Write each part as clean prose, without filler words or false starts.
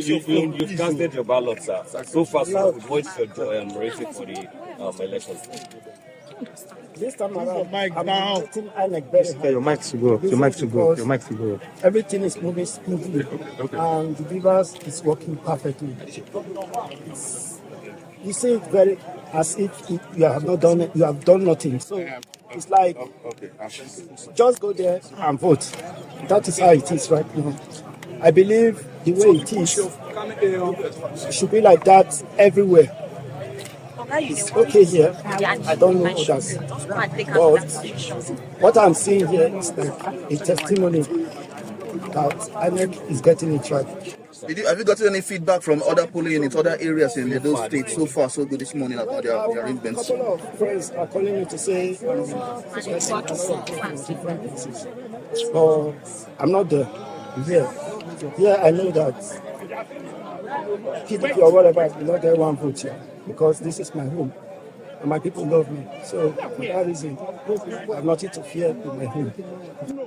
You've casted your ballot, sir. So far, what's your rating for the elections? This time around, I'm getting INEC better. Your mic to go. Your mic to go. Your mic to go. Everything is moving smoothly, and the Beavers is working perfectly. You see it very as if you have not done it, you have done nothing. So it's like just go there and vote. That is how it is right now. I believe the way it is, it should be like that everywhere. It's okay here. I don't know others. But what I'm seeing here is like a testimony that INEC is getting it right. Have you gotten any feedback from other polling units, other areas in those states so far, so good this morning about their arrangements? A couple of friends are calling me to say different places. But I'm not there. Here I know that PDP or whatever will not get one vote here because this is my home and my people love me. So for that reason, I have nothing to fear in my home.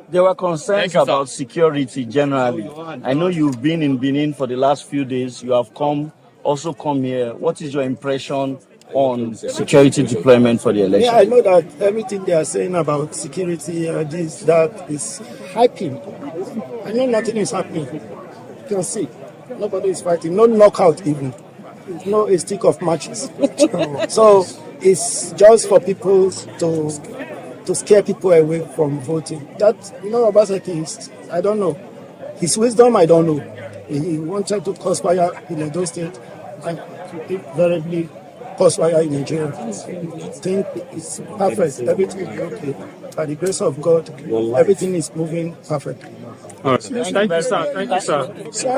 There were concerns about security generally. I know you've been in Benin for the last few days. You have also come here. What is your impression on security deployment for the election? Yeah, I know that everything they are saying about security, this, that is hyping. I know nothing is happening. You can see. Nobody is fighting. No knockout even. No a stick of matches. So it's just for people to scare people away from voting. That, Obaseki is, I don't know. His wisdom, I don't know. He wanted to cause fire in Edo State and invariably cause fire in Nigeria. I think it's perfect. Everything is okay. By the grace of God, everything is moving perfectly. All right. Thank you, sir. Thank you, sir.